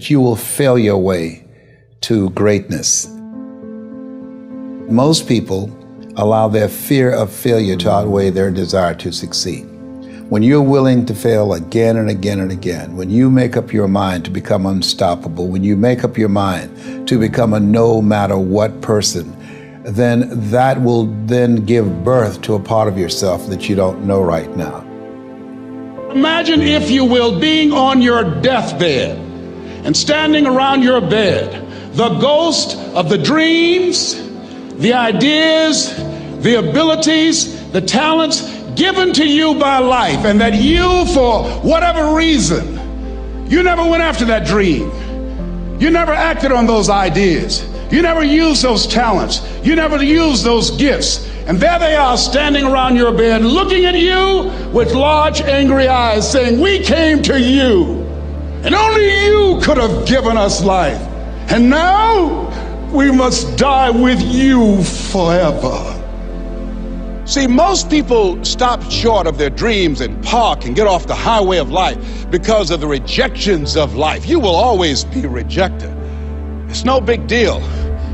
You will fail your way to greatness. Most people allow their fear of failure to outweigh their desire to succeed. When you're willing to fail again and again and again, when you make up your mind to become unstoppable, when you make up your mind to become a no matter what person, then that will then give birth to a part of yourself that you don't know right now. Imagine, if you will, being on your deathbed and standing around your bed, the ghost of the dreams, the ideas, the abilities, the talents given to you by life, and that you, for whatever reason, you never went after that dream. You never acted on those ideas. You never used those talents. You never used those gifts. And there they are standing around your bed looking at you with large angry eyes saying, "We came to you, and only you could have given us life. And now we must die with you forever." See, most people stop short of their dreams and park and get off the highway of life because of the rejections of life. You will always be rejected. It's no big deal.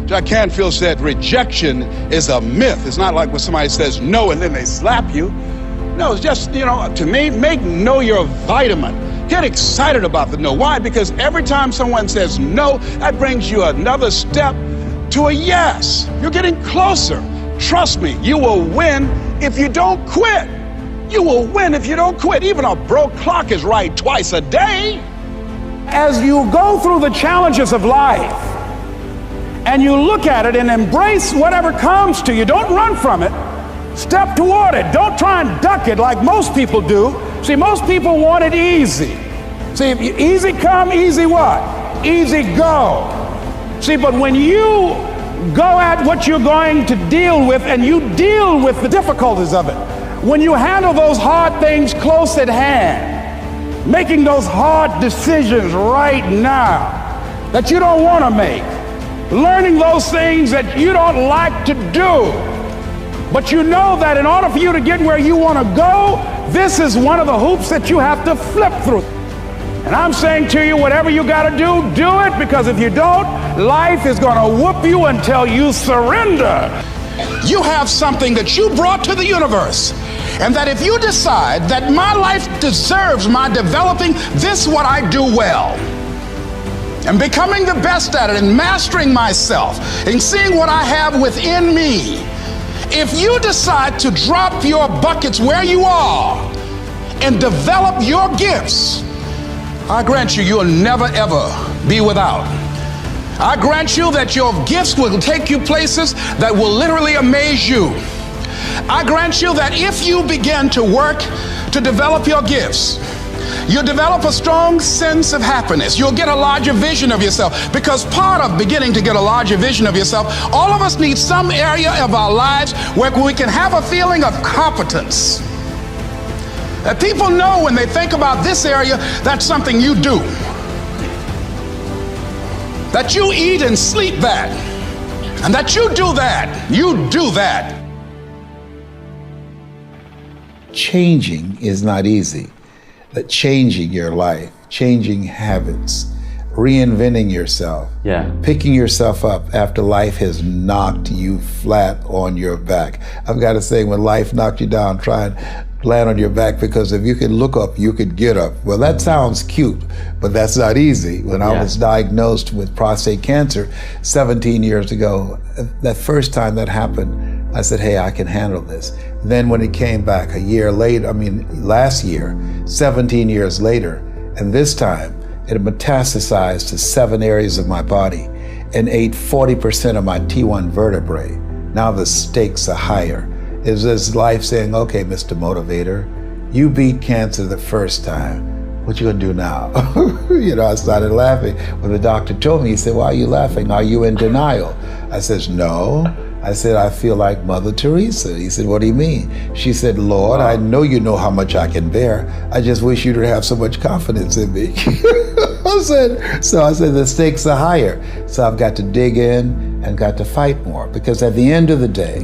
Jack Canfield said rejection is a myth. It's not like when somebody says no and then they slap you. No, it's just, to me, make no your vitamin. Get excited about the no. Why? Because every time someone says no, that brings you another step to a yes. You're getting closer. Trust me, you will win if you don't quit. You will win if you don't quit. Even a broke clock is right twice a day. As you go through the challenges of life and you look at it and embrace whatever comes to you, don't run from it. Step toward it. Don't try and duck it like most people do. See, most people want it easy. See, easy come, easy what? Easy go. See, but when you go at what you're going to deal with and you deal with the difficulties of it, when you handle those hard things close at hand, making those hard decisions right now that you don't want to make, learning those things that you don't like to do, but you know that in order for you to get where you want to go, this is one of the hoops that you have to flip through. And I'm saying to you, whatever you got to do, do it, because if you don't, life is going to whoop you until you surrender. You have something that you brought to the universe, and that if you decide that my life deserves my developing this what I do well, and becoming the best at it, and mastering myself, and seeing what I have within me, if you decide to drop your buckets where you are and develop your gifts, I grant you, you'll never ever be without. I grant you that your gifts will take you places that will literally amaze you. I grant you that if you begin to work to develop your gifts, you'll develop a strong sense of happiness. You'll get a larger vision of yourself, because part of beginning to get a larger vision of yourself, all of us need some area of our lives where we can have a feeling of competence. That people know when they think about this area, that's something you do. That you eat and sleep that. And that you do that. You do that. Changing is not easy. That changing your life, changing habits, reinventing yourself, picking yourself up after life has knocked you flat on your back. I've got to say, when life knocked you down, try and land on your back, because if you could look up, you could get up. Well, that sounds cute, but that's not easy. When I was diagnosed with prostate cancer 17 years ago, that first time that happened, I said, hey, I can handle this. Then when it came back a year later, last year, 17 years later, and this time it metastasized to 7 areas of my body and ate 40% of my T1 vertebrae. Now the stakes are higher. It's this life saying, okay, Mr. Motivator, you beat cancer the first time. What you gonna do now? I started laughing. When the doctor told me, he said, why are you laughing? Are you in denial? I said, no. I said, I feel like Mother Teresa. He said, what do you mean? She said, Lord, I know you know how much I can bear. I just wish you to have so much confidence in me. I said, the stakes are higher. So I've got to dig in and got to fight more, because at the end of the day,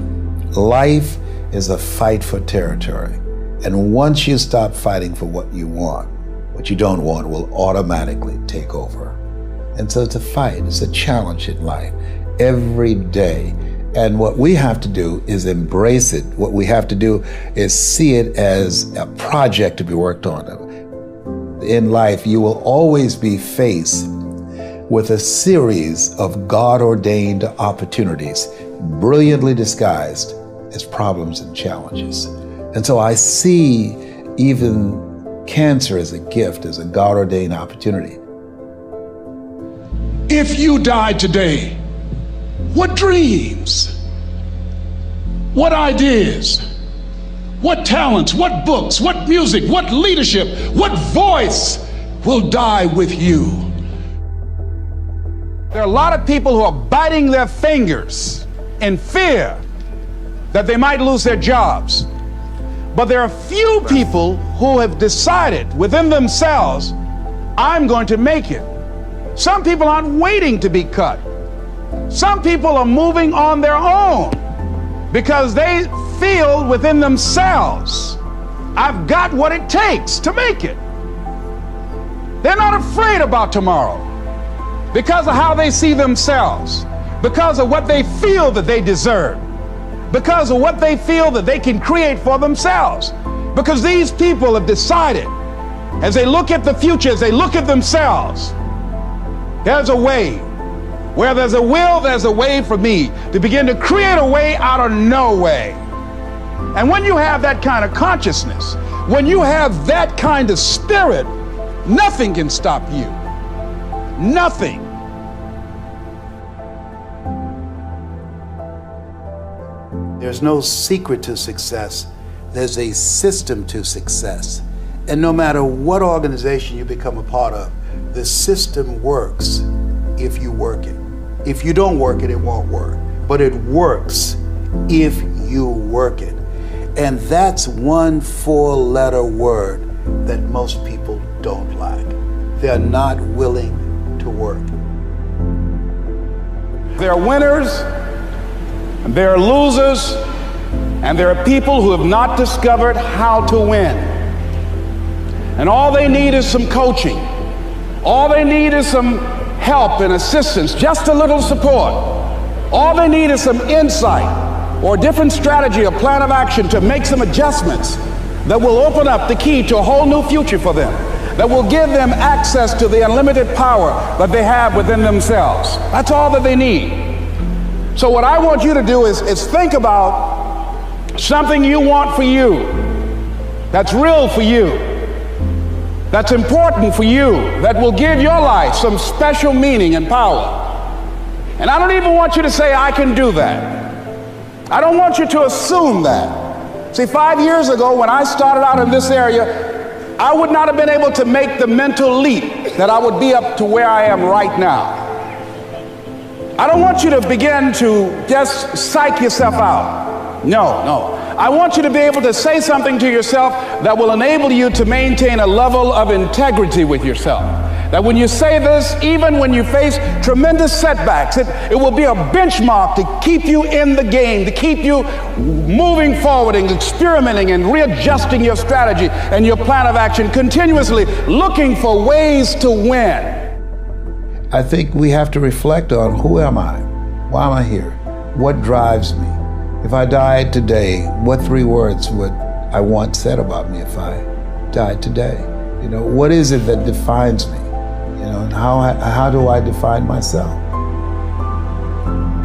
life is a fight for territory. And once you stop fighting for what you want, what you don't want will automatically take over. And so it's a fight, it's a challenge in life every day. And what we have to do is embrace it. What we have to do is see it as a project to be worked on. In life, you will always be faced with a series of God-ordained opportunities, brilliantly disguised as problems and challenges. And so I see even cancer as a gift, as a God-ordained opportunity. If you died today, what dreams, what ideas, what talents, what books, what music, what leadership, what voice will die with you? There are a lot of people who are biting their fingers in fear that they might lose their jobs. But there are few people who have decided within themselves, I'm going to make it. Some people aren't waiting to be cut. Some people are moving on their own because they feel within themselves, I've got what it takes to make it. They're not afraid about tomorrow because of how they see themselves, because of what they feel that they deserve, because of what they feel that they can create for themselves. Because these people have decided, as they look at the future, as they look at themselves, there's a way. Where there's a will, there's a way for me to begin to create a way out of no way. And when you have that kind of consciousness, when you have that kind of spirit, nothing can stop you. Nothing. There's no secret to success. There's a system to success. And no matter what organization you become a part of, the system works if you work it. If you don't work it, it won't work. But it works if you work it. And that's one 4-letter word that most people don't like. They're not willing to work. There are winners, and there are losers, and there are people who have not discovered how to win. And all they need is some coaching. All they need is some help and assistance, just a little support. All they need is some insight or a different strategy, a plan of action to make some adjustments that will open up the key to a whole new future for them, that will give them access to the unlimited power that they have within themselves. That's all that they need. So what I want you to do is think about something you want for you, that's real for you, that's important for you, that will give your life some special meaning and power. And I don't even want you to say, I can do that. I don't want you to assume that. See, 5 years ago when I started out in this area, I would not have been able to make the mental leap that I would be up to where I am right now. I don't want you to begin to just psych yourself out. No. I want you to be able to say something to yourself that will enable you to maintain a level of integrity with yourself. That when you say this, even when you face tremendous setbacks, it will be a benchmark to keep you in the game, to keep you moving forward and experimenting and readjusting your strategy and your plan of action, continuously looking for ways to win. I think we have to reflect on, who am I? Why am I here? What drives me? If I died today, what 3 words would I want said about me if I died today? You know, what is it that defines me? You know, and how do I define myself?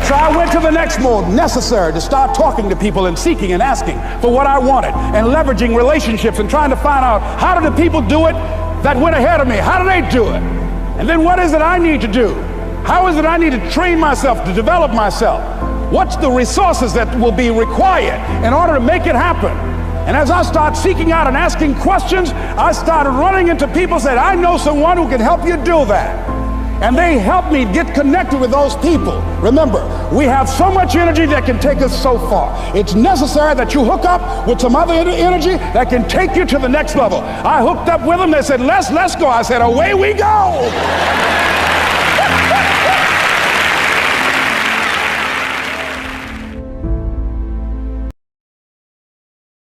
So I went to the next mode necessary to start talking to people and seeking and asking for what I wanted and leveraging relationships and trying to find out, how do the people do it that went ahead of me? How do they do it? And then what is it I need to do? How is it I need to train myself, to develop myself? What's the resources that will be required in order to make it happen? And as I start seeking out and asking questions, I started running into people who said, I know someone who can help you do that. And they helped me get connected with those people. Remember, we have so much energy that can take us so far. It's necessary that you hook up with some other energy that can take you to the next level. I hooked up with them. They said, let's go. I said, away we go.